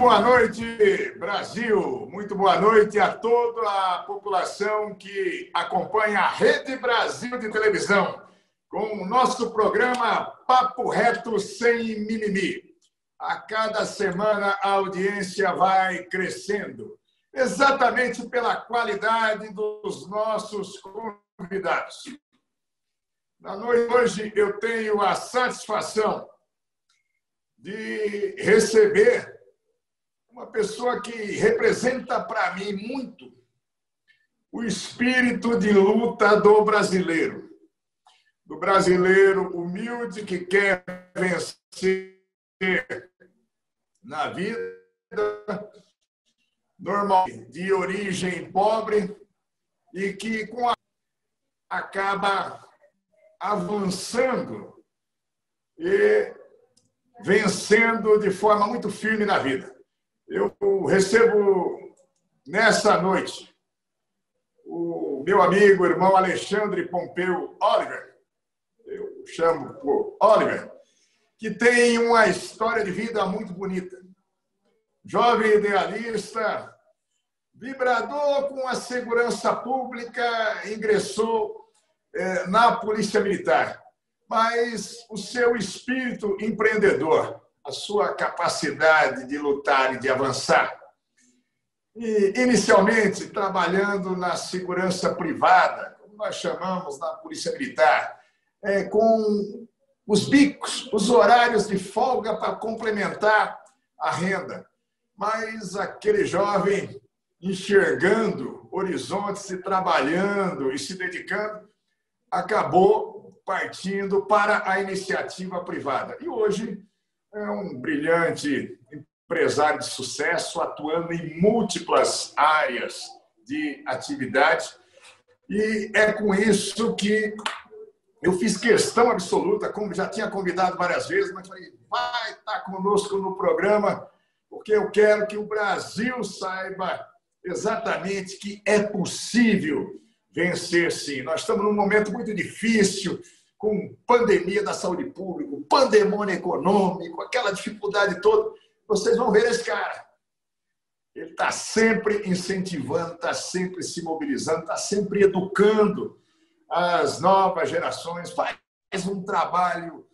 boa noite, Brasil. Muito boa noite a toda a população que acompanha a Rede Brasil de televisão com o nosso programa Papo Reto Sem Mimimi. A cada semana a audiência vai crescendo, exatamente pela qualidade dos nossos convidados. Na noite de hoje eu tenho a satisfação de receber uma pessoa que representa para mim muito o espírito de luta do brasileiro humilde que quer vencer na vida, normal, de origem pobre e que acaba avançando e vencendo de forma muito firme na vida. Eu recebo nessa noite o meu amigo, irmão Alexandre Pompeu Oliver, eu chamo por Oliver, que tem uma história de vida muito bonita. Jovem idealista, vibrador com a segurança pública, ingressou na Polícia Militar. Mas o seu espírito empreendedor, a sua capacidade de lutar e de avançar, e inicialmente trabalhando na segurança privada, como nós chamamos na Polícia Militar, com os bicos, os horários de folga para complementar a renda. Mas aquele jovem enxergando horizontes e trabalhando e se dedicando, acabou partindo para a iniciativa privada. E hoje é um brilhante empresário de sucesso, atuando em múltiplas áreas de atividade. E é com isso que eu fiz questão absoluta, como já tinha convidado várias vezes, mas falei, vai estar conosco no programa, porque eu quero que o Brasil saiba exatamente que é possível vencer, sim. Nós estamos num momento muito difícil, com pandemia da saúde pública, pandemônio econômico, aquela dificuldade toda. Vocês vão ver esse cara. Ele está sempre incentivando, está sempre se mobilizando, está sempre educando as novas gerações, faz um trabalho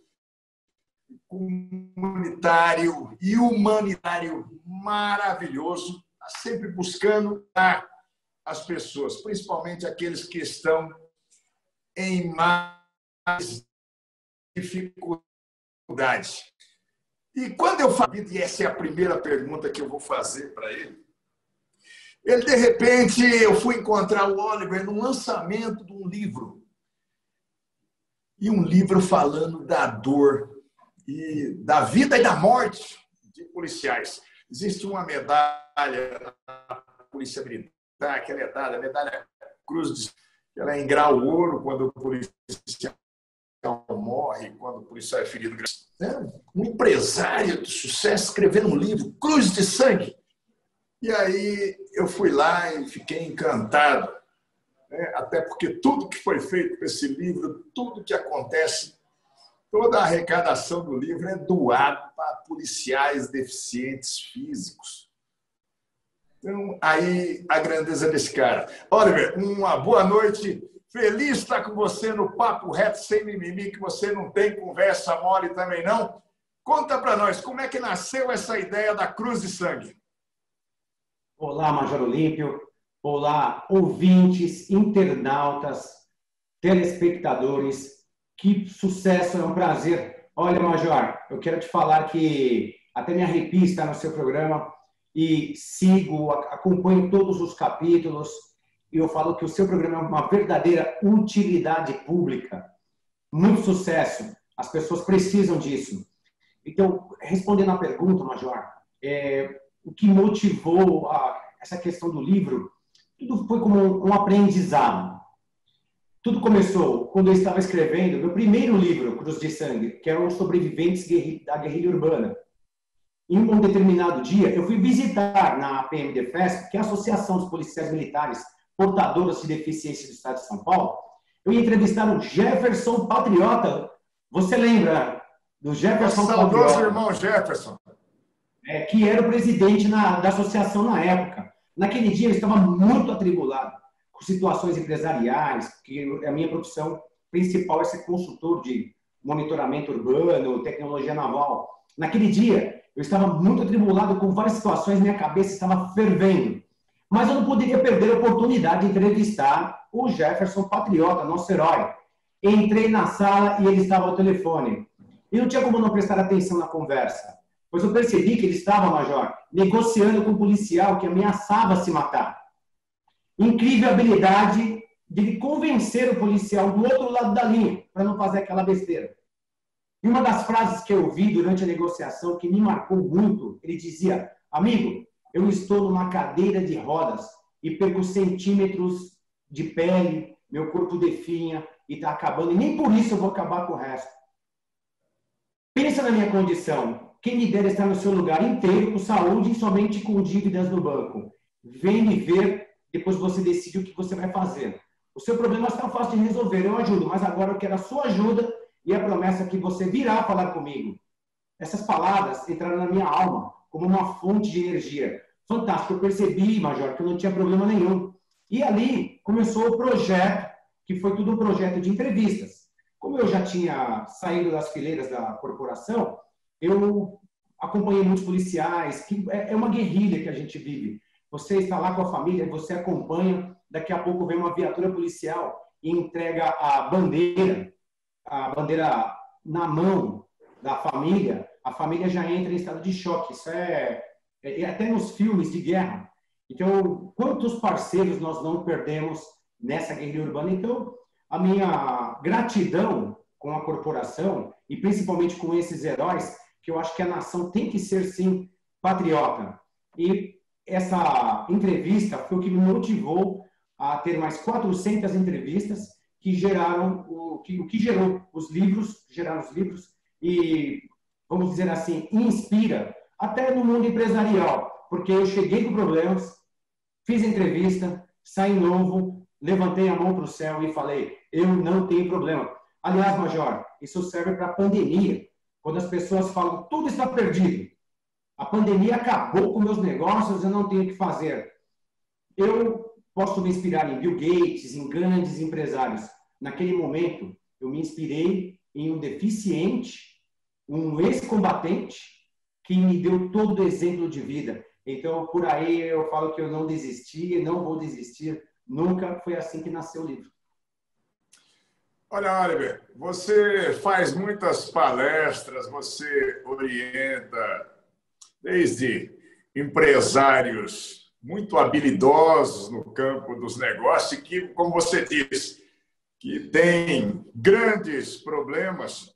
comunitário e humanitário maravilhoso, está sempre buscando as pessoas, principalmente aqueles que estão em mais dificuldade. E quando eu falo, e essa é a primeira pergunta que eu vou fazer para ele, de repente, eu fui encontrar o Oliver no lançamento de um livro. E um livro falando da dor, e da vida e da morte de policiais. Existe uma medalha na Polícia Militar, que ela é dada, a medalha Cruz de... Ela é em grau ouro quando o policial morre, quando o policial é ferido. Um empresário de sucesso escrevendo um livro, Cruz de Sangue. E aí eu fui lá e fiquei encantado, até porque tudo que foi feito com esse livro, tudo que acontece, toda a arrecadação do livro é doado para policiais deficientes físicos. Então, aí a grandeza desse cara. Oliver, uma boa noite. Feliz de estar com você no Papo Reto Sem Mimimi, que você não tem conversa mole também, não. Conta para nós, como é que nasceu essa ideia da Cruz de Sangue? Olá, Major Olímpio. Olá, ouvintes, internautas, telespectadores. Que sucesso, é um prazer. Olha, Major, eu quero te falar que até me arrepio estar no seu programa e sigo, acompanho todos os capítulos e eu falo que o seu programa é uma verdadeira utilidade pública. Muito sucesso. As pessoas precisam disso. Então, respondendo à pergunta, Major, o que motivou essa questão do livro, tudo foi como um aprendizado. Tudo começou quando eu estava escrevendo meu primeiro livro, Cruz de Sangue, que eram os sobreviventes da guerrilha urbana. Em um determinado dia, eu fui visitar na APMDefesp, que é a Associação dos Policiais Militares Portadores de Deficiência do Estado de São Paulo. Eu ia entrevistar o Jefferson Patriota. Você lembra do Jefferson Patriota? Saudoso irmão Jefferson. que era o presidente da associação na época. Naquele dia eu estava muito atribulado com situações empresariais, que a minha profissão principal é ser consultor de monitoramento urbano, tecnologia naval. Naquele dia eu estava muito atribulado com várias situações, minha cabeça estava fervendo. Mas eu não poderia perder a oportunidade de entrevistar o Jefferson Patriota, nosso herói. Entrei na sala e ele estava ao telefone. E não tinha como não prestar atenção na conversa, pois eu percebi que ele estava, Major, negociando com um policial que ameaçava se matar. Incrível habilidade de convencer o policial do outro lado da linha, para não fazer aquela besteira. E uma das frases que eu ouvi durante a negociação, que me marcou muito, ele dizia: amigo, eu estou numa cadeira de rodas e perco centímetros de pele, meu corpo definha e está acabando, e nem por isso eu vou acabar com o resto. Pensa na minha condição. Quem me dera estar no seu lugar inteiro, com saúde e somente com dívidas no banco. Vem me ver, depois você decide o que você vai fazer. O seu problema é tão fácil de resolver, eu ajudo, mas agora eu quero a sua ajuda e a promessa que você virá falar comigo. Essas palavras entraram na minha alma como uma fonte de energia. Fantástico, eu percebi, Major, que eu não tinha problema nenhum. E ali começou o projeto, que foi tudo um projeto de entrevistas. Como eu já tinha saído das fileiras da corporação, eu acompanhei muitos policiais, que é uma guerrilha que a gente vive. Você está lá com a família, você acompanha, daqui a pouco vem uma viatura policial e entrega a bandeira na mão da família, a família já entra em estado de choque. Isso é até nos filmes de guerra. Então, quantos parceiros nós não perdemos nessa guerrilha urbana? Então, a minha gratidão com a corporação e principalmente com esses heróis, que eu acho que a nação tem que ser, sim, patriota. E essa entrevista foi o que me motivou a ter mais 400 entrevistas que geraram o que gerou os livros, e, vamos dizer assim, inspira até no mundo empresarial, porque eu cheguei com problemas, fiz entrevista, saí novo, levantei a mão para o céu e falei: eu não tenho problema. Aliás, Major, isso serve para a pandemia, quando as pessoas falam tudo está perdido. A pandemia acabou com meus negócios, eu não tenho o que fazer. Eu posso me inspirar em Bill Gates, em grandes empresários. Naquele momento, eu me inspirei em um deficiente, um ex-combatente, que me deu todo o exemplo de vida. Então, por aí eu falo que eu não desisti, não vou desistir. Nunca. Foi assim que nasceu o livro. Olha, Oliver, você faz muitas palestras, você orienta desde empresários muito habilidosos no campo dos negócios, que, como você disse, que tem grandes problemas,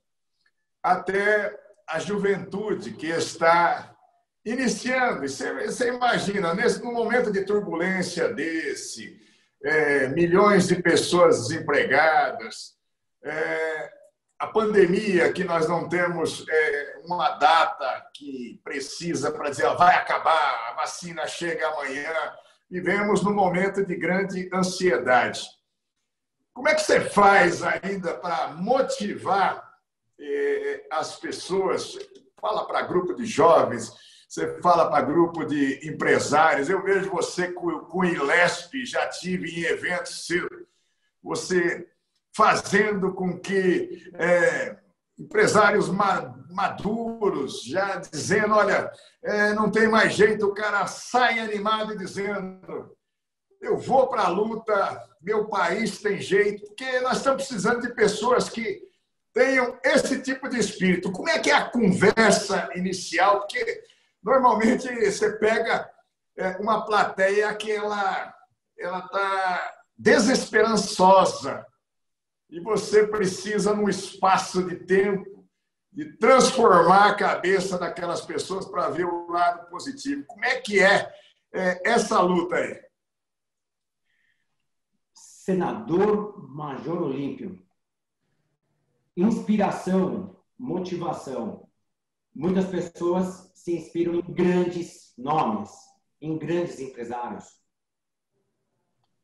até a juventude que está iniciando. Você imagina, num momento de turbulência desse, milhões de pessoas desempregadas, a pandemia, que nós não temos uma data que precisa para dizer vai acabar, a vacina chega amanhã, vivemos num momento de grande ansiedade. Como é que você faz ainda para motivar as pessoas? Fala para grupo de jovens, você fala para grupo de empresários. Eu vejo você com o ILESP, já tive em eventos seus, você fazendo com que empresários maduros, já dizendo, olha, não tem mais jeito, o cara sai animado e dizendo, eu vou para a luta, meu país tem jeito, porque nós estamos precisando de pessoas que tenham esse tipo de espírito. Como é que é a conversa inicial? Porque normalmente você pega uma plateia que ela está desesperançosa e você precisa, num espaço de tempo, de transformar a cabeça daquelas pessoas para ver o lado positivo. Como é que é essa luta aí? Senador Major Olímpio. Inspiração, motivação. Muitas pessoas se inspiram em grandes nomes, em grandes empresários.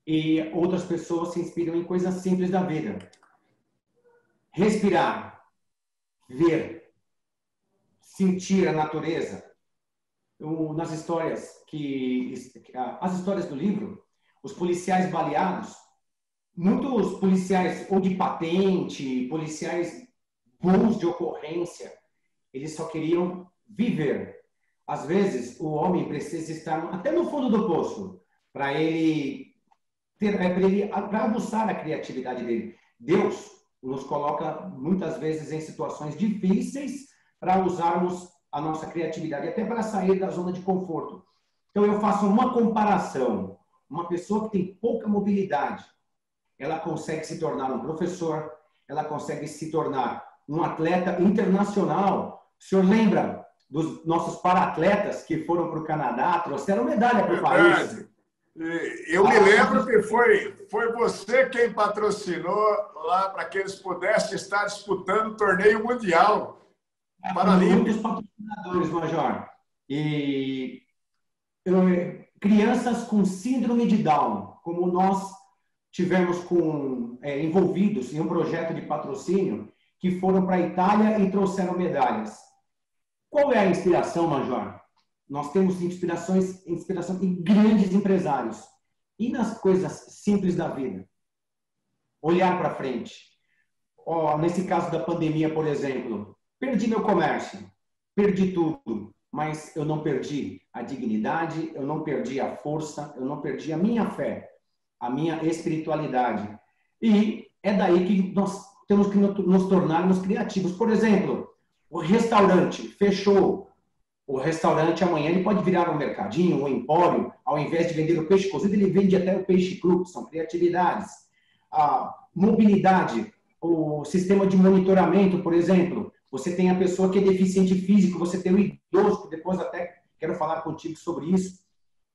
E outras pessoas se inspiram em coisas simples da vida. Respirar, ver, sentir a natureza, nas histórias as histórias do livro, os policiais baleados, muitos policiais ou de patente, policiais bons de ocorrência, eles só queriam viver. Às vezes, o homem precisa estar até no fundo do poço para ele para aguçar a criatividade dele. Deus nos coloca muitas vezes em situações difíceis para usarmos a nossa criatividade, até para sair da zona de conforto. Então, eu faço uma comparação. Uma pessoa que tem pouca mobilidade, ela consegue se tornar um professor, ela consegue se tornar um atleta internacional. O senhor lembra dos nossos para-atletas que foram para o Canadá, trouxeram medalha para o país? Eu me lembro que foi você quem patrocinou lá para que eles pudessem estar disputando o torneio mundial. Muitos patrocinadores, Major. E crianças com síndrome de Down, como nós tivemos envolvidos em um projeto de patrocínio, que foram para a Itália e trouxeram medalhas. Qual é a inspiração, Major? Nós temos inspiração em grandes empresários e nas coisas simples da vida. Olhar para frente. Nesse caso da pandemia, por exemplo, perdi meu comércio, perdi tudo, mas eu não perdi a dignidade, eu não perdi a força, eu não perdi a minha fé, a minha espiritualidade. E é daí que nós temos que nos tornarmos criativos. Por exemplo, o restaurante fechou. O restaurante amanhã ele pode virar um mercadinho, um empório. Ao invés de vender o peixe cozido, ele vende até o peixe cru, que são criatividades. A mobilidade, o sistema de monitoramento, por exemplo. Você tem a pessoa que é deficiente físico, você tem o idoso, que depois até quero falar contigo sobre isso.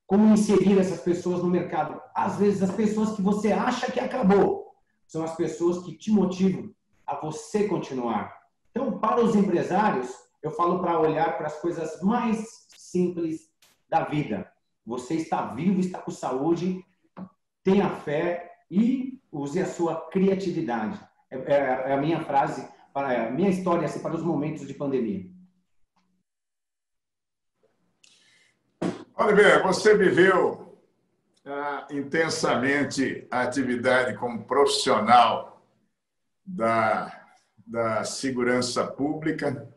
Como inserir essas pessoas no mercado? Às vezes, as pessoas que você acha que acabou são as pessoas que te motivam a você continuar. Então, para os empresários, eu falo para olhar para as coisas mais simples da vida. Você está vivo, está com saúde, tenha fé e use a sua criatividade. É a minha frase, a minha história assim, para os momentos de pandemia. Oliver, você viveu intensamente a atividade como profissional da segurança pública.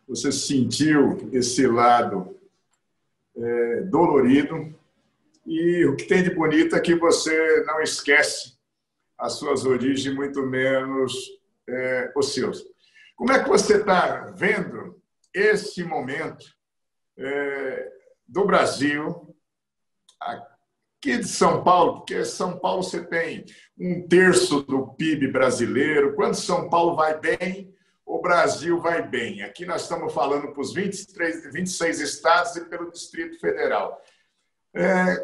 Você sentiu esse lado dolorido e o que tem de bonito é que você não esquece as suas origens, muito menos os seus. Como é que você está vendo esse momento do Brasil, aqui de São Paulo, porque São Paulo você tem 1/3 do PIB brasileiro. Quando São Paulo vai bem, o Brasil vai bem. Aqui nós estamos falando para os 26 estados e pelo Distrito Federal.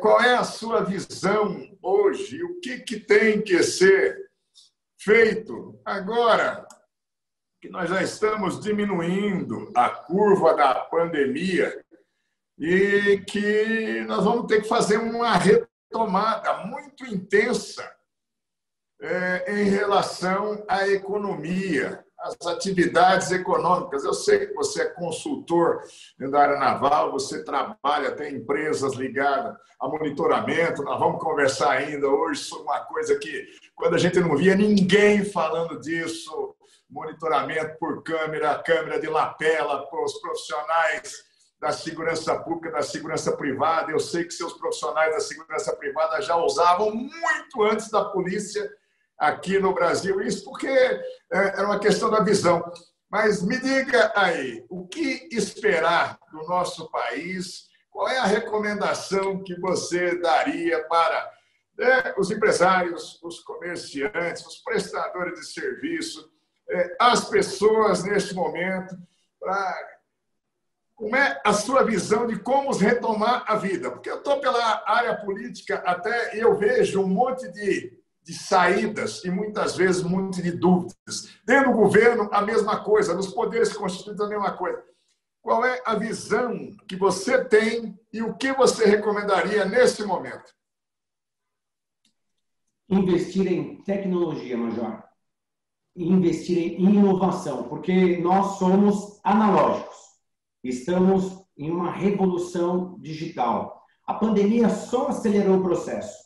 Qual é a sua visão hoje? O que tem que ser feito agora que nós já estamos diminuindo a curva da pandemia e que nós vamos ter que fazer uma retomada muito intensa em relação à economia, às atividades econômicas? Eu sei que você é consultor da área naval, você trabalha, tem empresas ligadas a monitoramento. Nós vamos conversar ainda hoje sobre uma coisa que, quando a gente não via ninguém falando disso, monitoramento por câmera de lapela para os profissionais da segurança pública, da segurança privada. Eu sei que seus profissionais da segurança privada já usavam muito antes da polícia aqui no Brasil, isso porque era uma questão da visão. Mas me diga aí, o que esperar do nosso país? Qual é a recomendação que você daria para os empresários, os comerciantes, os prestadores de serviço, as pessoas neste momento, como é a sua visão de como retomar a vida? Porque eu estou pela área política até e eu vejo um monte de saídas e muitas vezes um monte de dúvidas. Dentro do governo, a mesma coisa, nos poderes constituídos, a mesma coisa. Qual é a visão que você tem e o que você recomendaria nesse momento? Investir em tecnologia, Major. Investir em inovação, porque nós somos analógicos. Estamos em uma revolução digital. A pandemia só acelerou o processo.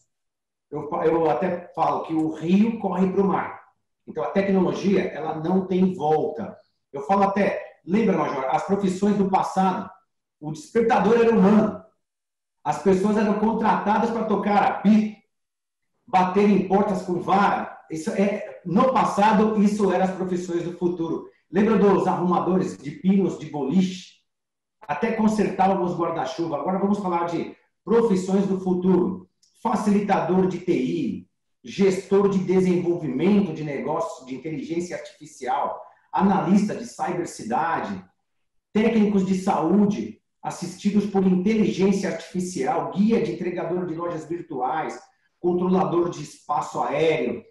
Eu até falo que o rio corre para o mar. Então, a tecnologia, ela não tem volta. Eu falo até, lembra, Major, as profissões do passado, o despertador era humano. As pessoas eram contratadas para tocar apito, bater em portas com vara. No passado, isso eram as profissões do futuro. Lembra dos arrumadores de pinos de boliche? Até consertavam os guarda-chuva. Agora vamos falar de profissões do futuro. Facilitador de TI, gestor de desenvolvimento de negócios de inteligência artificial, analista de cibercidade, técnicos de saúde assistidos por inteligência artificial, guia de entregador de lojas virtuais, controlador de espaço aéreo.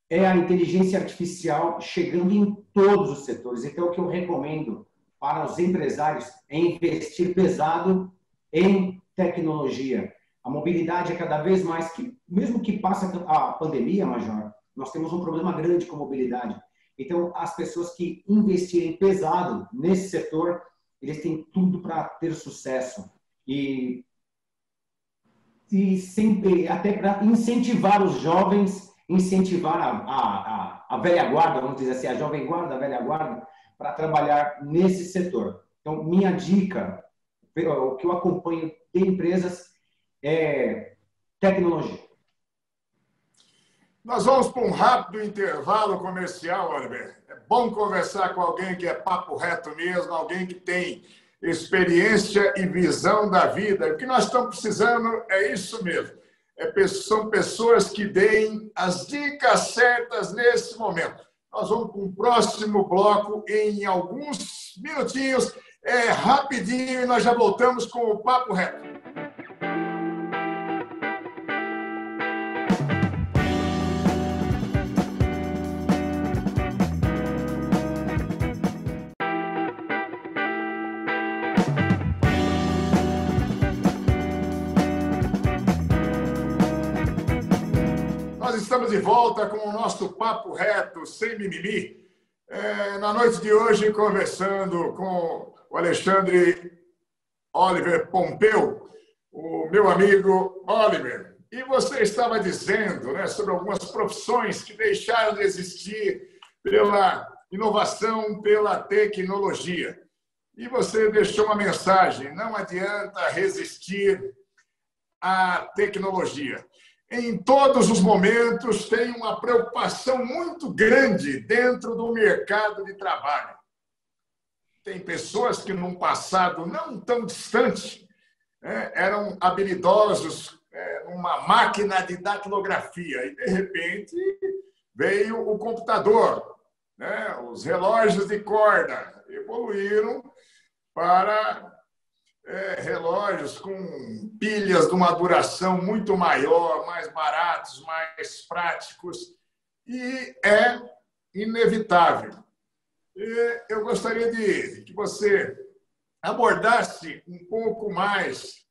É a inteligência artificial chegando em todos os setores. Então, o que eu recomendo para os empresários é investir pesado em tecnologia. A mobilidade é cada vez mais que, mesmo que passe a pandemia, Major, nós temos um problema grande com mobilidade. Então, as pessoas que investirem pesado nesse setor, eles têm tudo para ter sucesso. E sempre, até para incentivar os jovens, incentivar a velha guarda, vamos dizer assim, a jovem guarda, a velha guarda, para trabalhar nesse setor. Então, minha dica, o que eu acompanho de empresas, é tecnologia. Nós vamos para um rápido intervalo comercial, Oliver. É bom conversar com alguém que é papo reto mesmo, alguém que tem experiência e visão da vida. O que nós estamos precisando é isso mesmo. São pessoas que deem as dicas certas nesse momento. Nós vamos para um próximo bloco em alguns minutinhos. É rapidinho e nós já voltamos com o Papo Reto. Nós estamos de volta com o nosso Papo Reto, sem mimimi. Na noite de hoje, conversando com o Alexandre Oliver Pompeu, o meu amigo Oliver. E você estava dizendo, né, sobre algumas profissões que deixaram de existir pela inovação, pela tecnologia. E você deixou uma mensagem: não adianta resistir à tecnologia. Em todos os momentos, tem uma preocupação muito grande dentro do mercado de trabalho. Tem pessoas que, num passado não tão distante, eram habilidosos numa máquina de datilografia e, de repente, veio o computador. Os relógios de corda evoluíram para relógios com pilhas de uma duração muito maior, mais baratos, mais práticos, e é inevitável. E eu gostaria de que você abordasse um pouco mais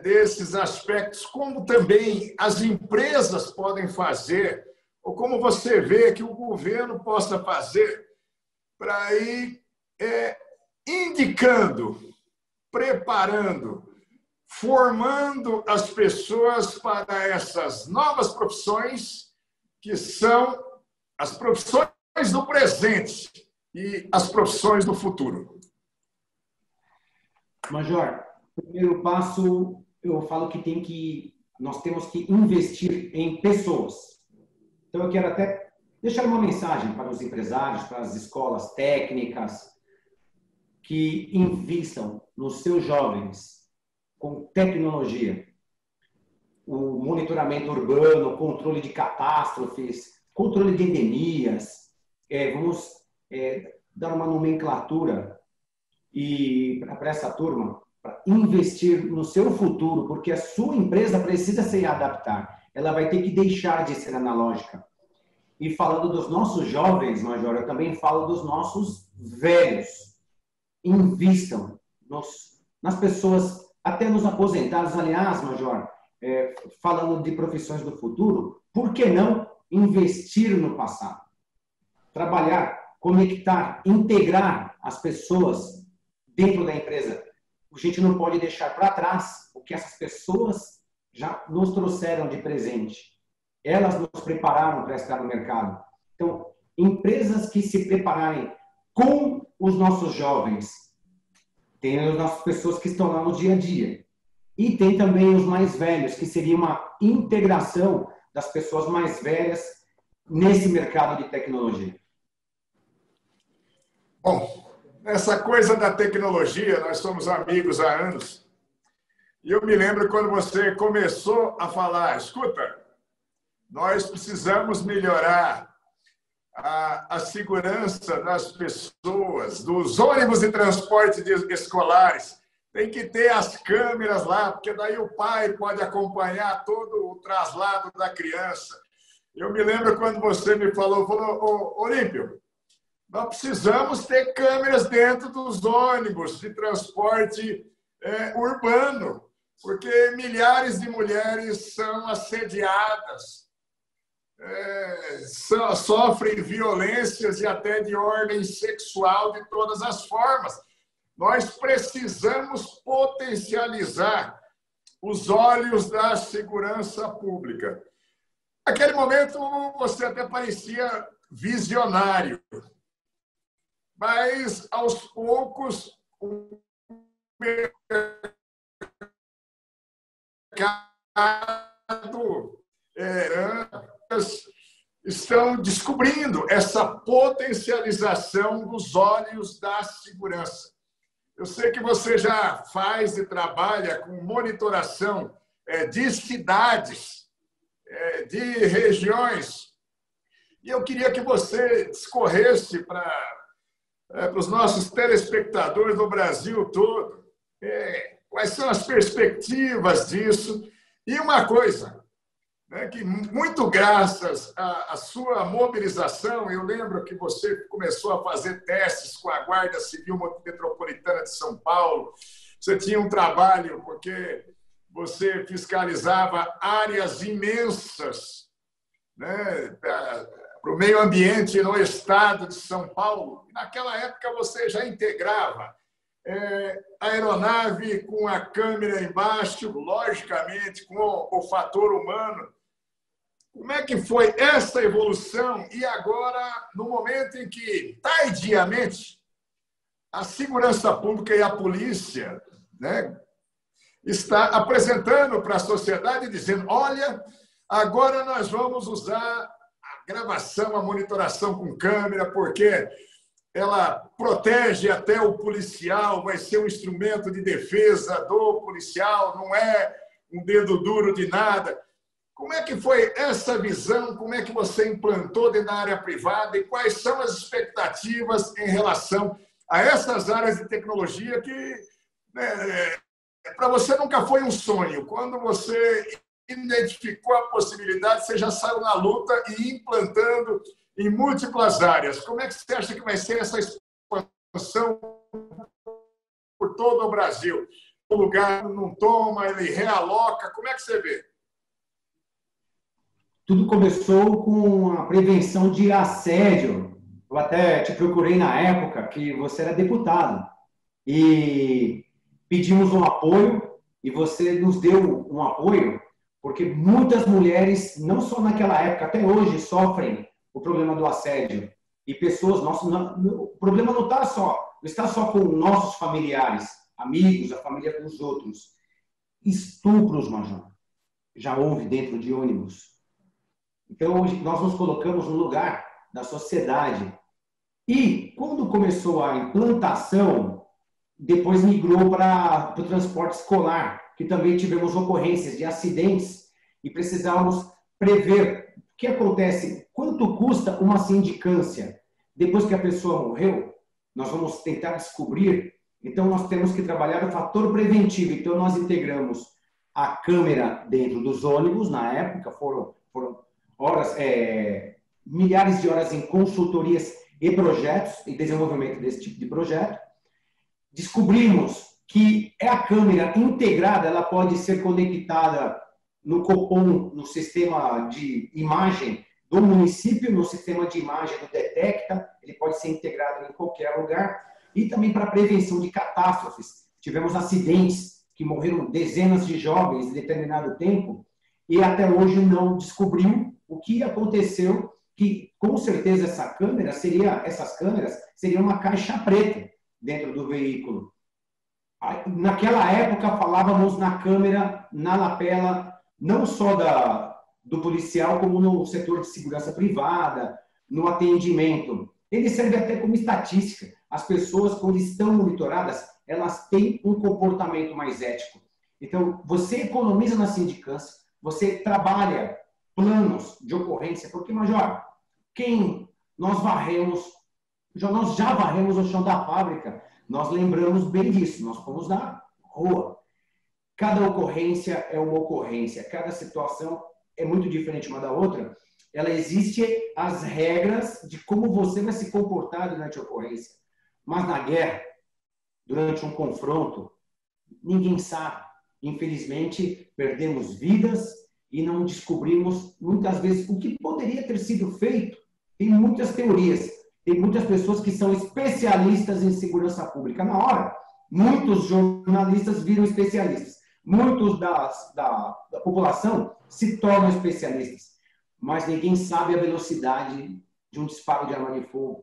desses aspectos, como também as empresas podem fazer, ou como você vê que o governo possa fazer para ir indicando, preparando, formando as pessoas para essas novas profissões, que são as profissões do presente e as profissões do futuro. Major, primeiro passo, eu falo que nós temos que investir em pessoas. Então, eu quero até deixar uma mensagem para os empresários, para as escolas técnicas, que invistam nos seus jovens com tecnologia. O monitoramento urbano, controle de catástrofes, controle de endemias. Vamos dar uma nomenclatura para essa turma, para investir no seu futuro, porque a sua empresa precisa se adaptar. Ela vai ter que deixar de ser analógica. E falando dos nossos jovens, Major, eu também falo dos nossos velhos. Invistam nas pessoas, até nos aposentados. Aliás, Major, falando de profissões do futuro, por que não investir no passado? Trabalhar, conectar, integrar as pessoas dentro da empresa. a gente não pode deixar para trás o que essas pessoas já nos trouxeram de presente. Elas nos prepararam para estar no mercado. Então, empresas que se prepararem com os nossos jovens, tem as nossas pessoas que estão lá no dia a dia. E tem também os mais velhos, que seria uma integração das pessoas mais velhas nesse mercado de tecnologia. Bom, essa coisa da tecnologia, nós somos amigos há anos. E eu me lembro quando você começou a falar, escuta, nós precisamos melhorar a segurança das pessoas, dos ônibus de transporte escolares. Tem que ter as câmeras lá, porque daí o pai pode acompanhar todo o traslado da criança. Eu me lembro quando você me falou, Olímpio, nós precisamos ter câmeras dentro dos ônibus de transporte urbano, porque milhares de mulheres são assediadas, sofrem violências e até de ordem sexual de todas as formas. Nós precisamos potencializar os olhos da segurança pública. Naquele momento, você até parecia visionário, mas, aos poucos, o mercado estão descobrindo essa potencialização dos olhos da segurança. Eu sei que você já faz e trabalha com monitoração de cidades, de regiões, e eu queria que você discorresse para os nossos telespectadores do Brasil todo quais são as perspectivas disso. E uma coisa, que muito graças à sua mobilização, eu lembro que você começou a fazer testes com a Guarda Civil Metropolitana de São Paulo, você tinha um trabalho porque você fiscalizava áreas imensas, né, para o meio ambiente no estado de São Paulo. Naquela época você já integrava a aeronave com a câmera embaixo, logicamente, com o fator humano. Como é que foi essa evolução? E agora, no momento em que, tardiamente, a segurança pública e a polícia, né, está apresentando para a sociedade, dizendo, olha, agora nós vamos usar a gravação, a monitoração com câmera, porque ela protege até o policial, vai ser um instrumento de defesa do policial, não é um dedo duro de nada. Como é que foi essa visão? Como é que você implantou dentro da área privada? E quais são as expectativas em relação a essas áreas de tecnologia que, para você, nunca foi um sonho? Quando você identificou a possibilidade, você já saiu na luta e implantando em múltiplas áreas. Como é que você acha que vai ser essa expansão por todo o Brasil? O lugar não toma, ele realoca. Como é que você vê? Tudo começou com a prevenção de assédio. Eu até te procurei na época que você era deputado e pedimos um apoio e você nos deu um apoio porque muitas mulheres, não só naquela época, até hoje, sofrem o problema do assédio. E pessoas, o problema não está só com nossos familiares, amigos, a família dos outros. Estupros, Major, já houve dentro de ônibus. Então, hoje, nós nos colocamos no lugar da sociedade. E, quando começou a implantação, depois migrou para o transporte escolar, que também tivemos ocorrências de acidentes e precisávamos prever o que acontece, quanto custa uma sindicância. Depois que a pessoa morreu, nós vamos tentar descobrir. Então, nós temos que trabalhar o fator preventivo. Então, nós integramos a câmera dentro dos ônibus. Na época, foram horas, milhares de horas em consultorias e projetos, e desenvolvimento desse tipo de projeto. Descobrimos que a câmera integrada, ela pode ser conectada no Copom, no sistema de imagem do município, no sistema de imagem do Detecta, ele pode ser integrado em qualquer lugar, e também para prevenção de catástrofes. tivemos acidentes que morreram dezenas de jovens em determinado tempo e até hoje não descobriu o que aconteceu, que com certeza essas câmeras seriam uma caixa preta dentro do veículo. Naquela época falávamos na câmera, na lapela, não só do policial, como no setor de segurança privada, no atendimento. Ele serve até como estatística. As pessoas, quando estão monitoradas, elas têm um comportamento mais ético. Então, você economiza na sindicância, você trabalha planos de ocorrência, porque, Major, nós já varremos o chão da fábrica, nós lembramos bem disso, nós fomos na rua. Cada ocorrência é uma ocorrência, cada situação é muito diferente uma da outra. Ela existe as regras de como você vai se comportar durante a ocorrência. Mas na guerra, durante um confronto, ninguém sabe. Infelizmente, perdemos vidas e não descobrimos, muitas vezes, o que poderia ter sido feito. Tem muitas teorias, tem muitas pessoas que são especialistas em segurança pública. Na hora, muitos jornalistas viram especialistas. Muitos da população se tornam especialistas. Mas ninguém sabe a velocidade de um disparo de arma de fogo.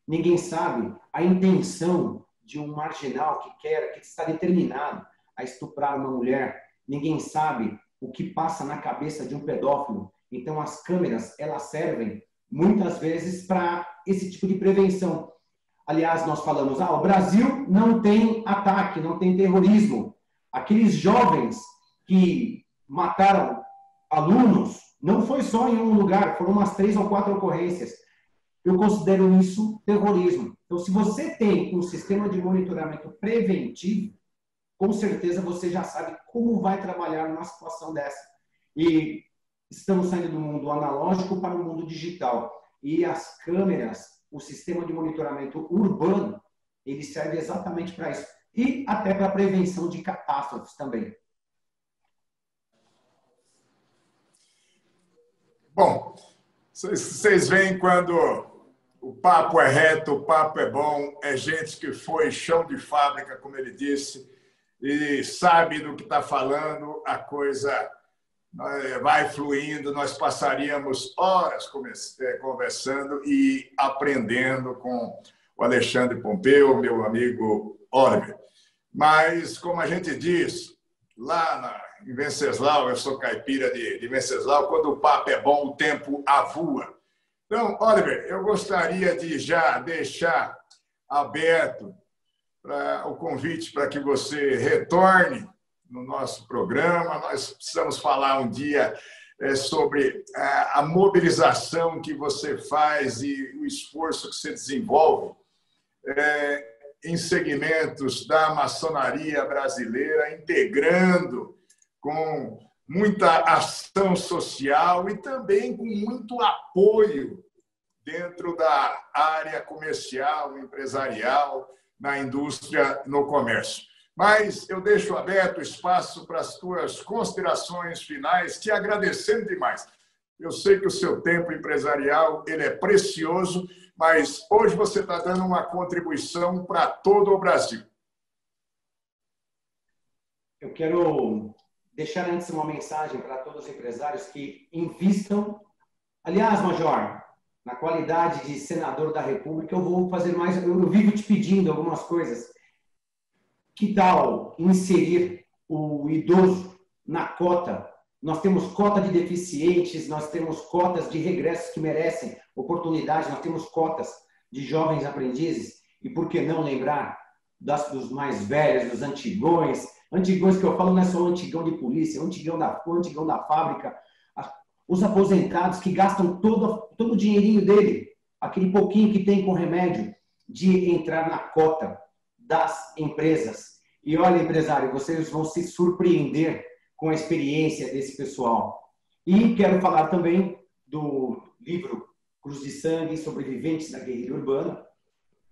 Ninguém sabe a intenção de um marginal que está determinado a estuprar uma mulher. Ninguém sabe o que passa na cabeça de um pedófilo. Então, as câmeras, elas servem muitas vezes para esse tipo de prevenção. Aliás, nós falamos, o Brasil não tem ataque, não tem terrorismo. Aqueles jovens que mataram alunos, não foi só em um lugar, foram umas 3 ou 4 ocorrências. Eu considero isso terrorismo. Então, se você tem um sistema de monitoramento preventivo, com certeza você já sabe como vai trabalhar numa situação dessa. E estamos saindo do mundo analógico para o mundo digital. E as câmeras, o sistema de monitoramento urbano, ele serve exatamente para isso. E até para a prevenção de catástrofes também. Bom, vocês veem quando o papo é reto, o papo é bom, é gente que foi chão de fábrica, como ele disse, e sabe do que está falando, a coisa vai fluindo, nós passaríamos horas conversando e aprendendo com o Alexandre Pompeu, meu amigo Oliver. Mas, como a gente diz, lá em Venceslau, eu sou caipira de Venceslau, quando o papo é bom, o tempo avua. Então, Oliver, eu gostaria de já deixar aberto o convite para que você retorne no nosso programa. Nós precisamos falar um dia sobre a mobilização que você faz e o esforço que você desenvolve em segmentos da maçonaria brasileira, integrando com muita ação social e também com muito apoio dentro da área comercial, empresarial, na indústria, no comércio. Mas eu deixo aberto o espaço para as tuas considerações finais, te agradecendo demais. Eu sei que o seu tempo empresarial ele é precioso, mas hoje você está dando uma contribuição para todo o Brasil. Eu quero deixar antes uma mensagem para todos os empresários que invistam. Aliás, Major, na qualidade de senador da República, eu vou fazer mais. Eu vivo te pedindo algumas coisas. Que tal inserir o idoso na cota? Nós temos cota de deficientes, nós temos cotas de regressos que merecem oportunidade, nós temos cotas de jovens aprendizes. E por que não lembrar dos mais velhos, dos antigões? Antigões que eu falo não é só o antigão de polícia, o antigão da fábrica. Os aposentados que gastam todo o dinheirinho dele, aquele pouquinho que tem com remédio, de entrar na cota das empresas. E olha, empresário, vocês vão se surpreender com a experiência desse pessoal. E quero falar também do livro Cruz de Sangue, Sobreviventes da Guerrilha Urbana.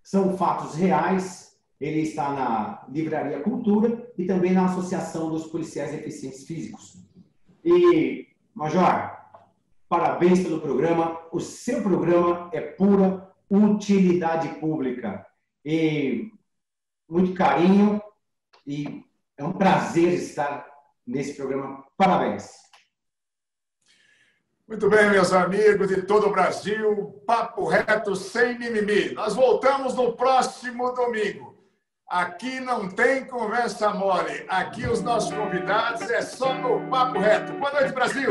São fatos reais. Ele está na Livraria Cultura e também na Associação dos Policiais Deficientes Físicos. E, Major, parabéns pelo programa. O seu programa é pura utilidade pública. E muito carinho e é um prazer estar nesse programa. Parabéns. Muito bem, meus amigos de todo o Brasil, Papo Reto sem mimimi. Nós voltamos no próximo domingo. Aqui não tem conversa mole. Aqui os nossos convidados é só no Papo Reto. Boa noite, Brasil!